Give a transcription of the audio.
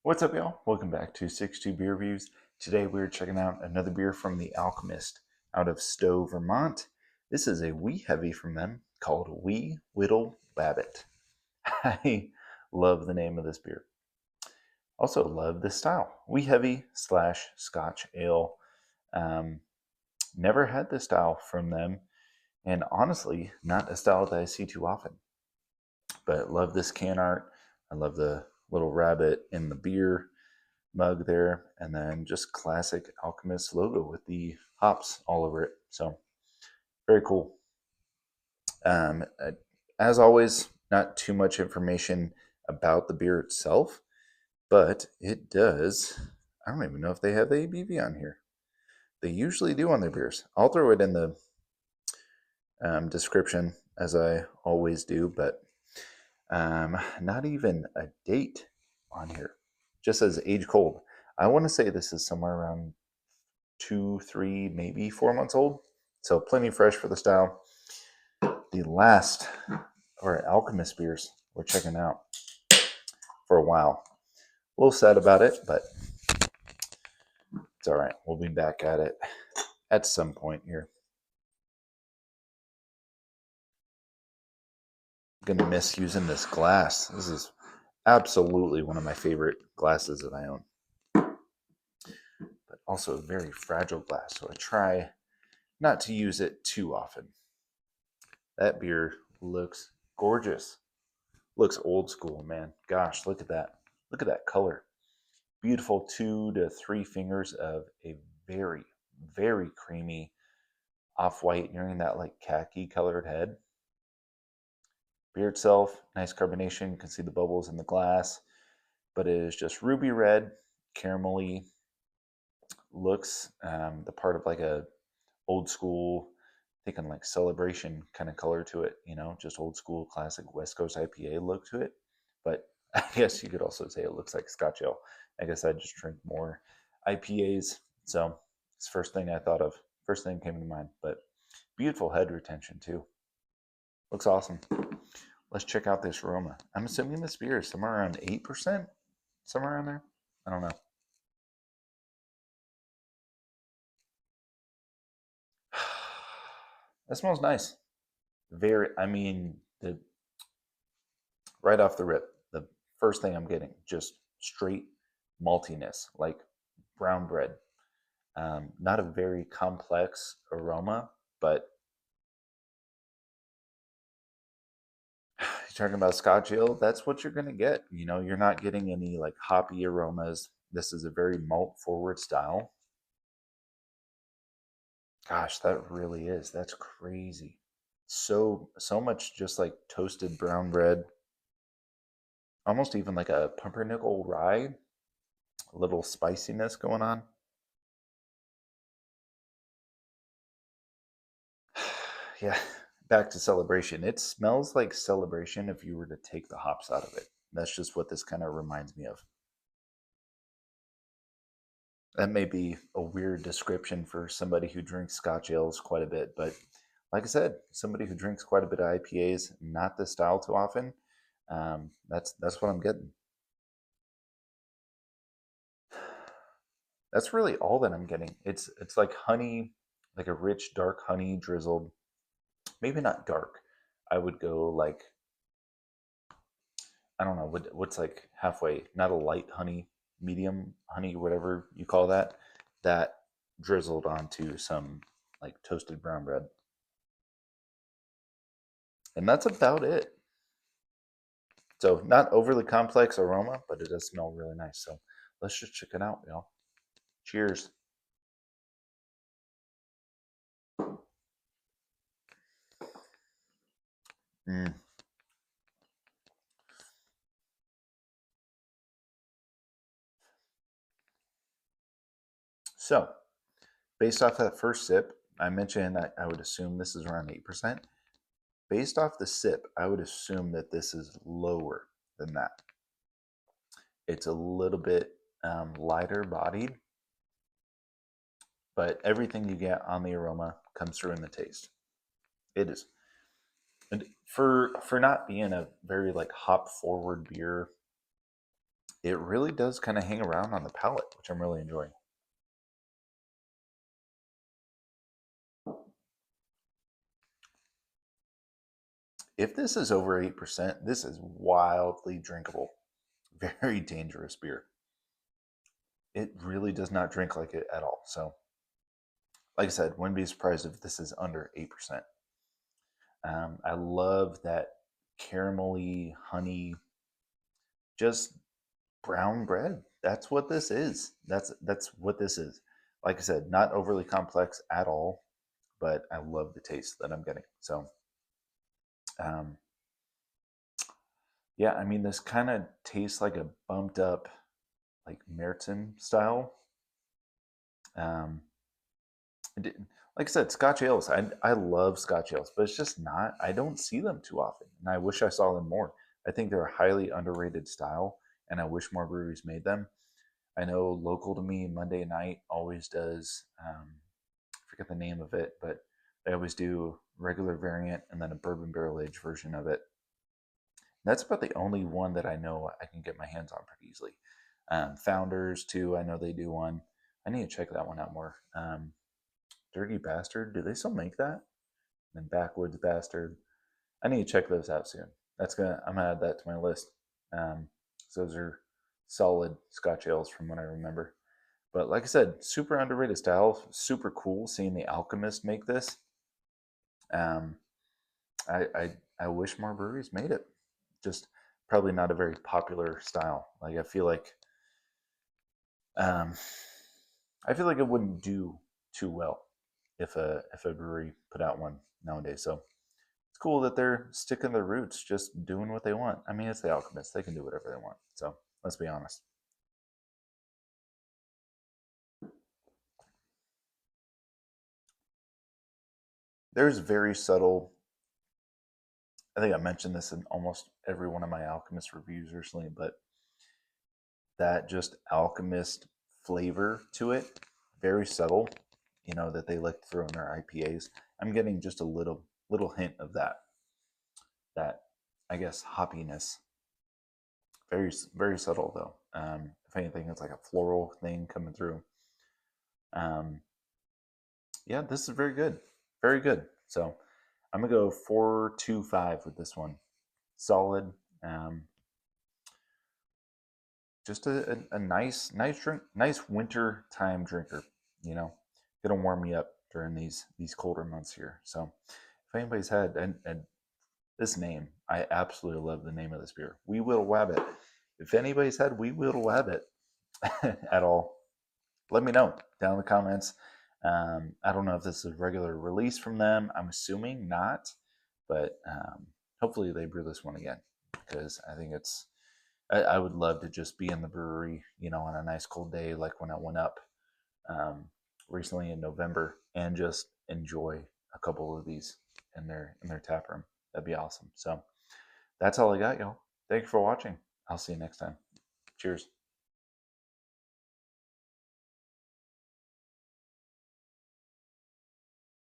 What's up, y'all? Welcome back to 62 Beer Reviews. Today we're checking out another beer from the Alchemist out of Stowe, Vermont. This is a wee heavy from them called Widdle, Wabbit. I love the name of this beer. Also love the style. Wee heavy / Scotch ale. Never had this style from them, and honestly, not a style that I see too often. But love this can art. I love the little rabbit in the beer mug there, and then just classic Alchemist logo with the hops all over it. So very cool. As always, not too much information about the beer itself, but it does. I don't even know if they have the ABV on here. They usually do on their beers. I'll throw it in the description as I always do, but not even a date on here. Just says age cold. I want to say this is somewhere around 2, 3, maybe 4 months old. So plenty fresh for the style. The last or Alchemist beers we're checking out for a while. A little sad about it, but it's all right. We'll be back at it at some point here. I'm gonna miss using this glass. This is absolutely one of my favorite glasses that I own, but also a very fragile glass, so I try not to use it too often. That beer looks gorgeous. Looks old school, man. Gosh, look at that. Look at that color. Beautiful 2 to 3 fingers of a very, very creamy off-white, nearing that like khaki colored head. Beer itself, nice carbonation. You can see the bubbles in the glass, but it is just ruby red, caramelly. Looks the part of like a old school, thinking like celebration kind of color to it, just old school classic West Coast IPA look to it. But I guess you could also say it looks like Scotch ale. I guess I just drink more IPAs, so it's the first thing I thought of. First thing came to mind. But beautiful head retention too. Looks awesome. Let's check out this aroma. I'm assuming this beer is somewhere around 8%, somewhere around there. I don't know. That smells nice. Very, I mean, right off the rip, the first thing I'm getting, just straight maltiness, like brown bread. Not a very complex aroma, but you're talking about Scotch ale, that's what you're going to get. You're not getting any like hoppy aromas. This is a very malt forward style. Gosh, that really is. That's crazy. So much just like toasted brown bread, almost even like a pumpernickel rye, a little spiciness going on. Yeah, back to celebration. It smells like celebration if you were to take the hops out of it. That's just what this kind of reminds me of. That may be a weird description for somebody who drinks Scotch ales quite a bit, but like I said, somebody who drinks quite a bit of IPAs, not this style too often. That's what I'm getting. That's really all that I'm getting. It's like honey, like a rich dark honey drizzled. Maybe not dark. I would go like, I don't know what's like halfway. Not a light honey, medium honey, whatever you call that. That drizzled onto some like toasted brown bread, and that's about it. So not overly complex aroma, but it does smell really nice. So let's just check it out, y'all. Cheers. Mm. So, based off that first sip, I mentioned I would assume this is around 8%. Based off the sip, I would assume that this is lower than that. It's a little bit lighter bodied, but everything you get on the aroma comes through in the taste. It is. And for not being a very like hop forward beer, it really does kind of hang around on the palate, which I'm really enjoying. If this is over 8%, this is wildly drinkable. Very dangerous beer. It really does not drink like it at all. So, like I said, wouldn't be surprised if this is under 8%. I love that caramelly, honey, just brown bread. That's what this is. That's what this is. Like I said, not overly complex at all, but I love the taste that I'm getting. So, um, yeah, I mean, this kind of tastes like a bumped up, like Merton style. Um, like I said, Scotch ales. I love Scotch ales, but it's just not. I don't see them too often, and I wish I saw them more. I think they're a highly underrated style, and I wish more breweries made them. I know local to me, Monday Night always does. I forget the name of it, but they always do regular variant and then a bourbon barrel aged version of it. That's about the only one that I know I can get my hands on pretty easily. Founders too, I know they do one. I need to check that one out more. Dirty Bastard, do they still make that? And Backwoods Bastard. I need to check those out soon. I'm gonna add that to my list. So those are solid Scotch ales from what I remember. But like I said, super underrated style, super cool seeing the Alchemist make this. Um, I wish more breweries made it. Just probably not a very popular style. Like um, I feel like it wouldn't do too well if a brewery put out one nowadays. So it's cool that they're sticking their roots, just doing what they want. I mean, it's the Alchemist; they can do whatever they want. So let's be honest. There's very subtle. I think I mentioned this in almost every one of my Alchemist reviews recently, but that just Alchemist flavor to it, very subtle, that they like to throw in their IPAs. I'm getting just a little hint of that I guess hoppiness. Very very subtle though. If anything, it's like a floral thing coming through. Um, yeah, this is very good, very good. So I'm gonna go 4.25 with this one. Solid. Um, just a nice drink, nice winter time drinker. You know, gonna warm me up during these colder months here. So if anybody's had and this name, I absolutely love the name of this beer. We Will Wabbit. If anybody's had We Will Wabbit at all, let me know down in the comments. I don't know if this is a regular release from them. I'm assuming not, but hopefully they brew this one again because I think I would love to just be in the brewery, on a nice cold day like when I went up um, recently in November and just enjoy a couple of these in their tap room. That'd be awesome. So that's all I got, y'all. Thank you for watching. I'll see you next time. Cheers.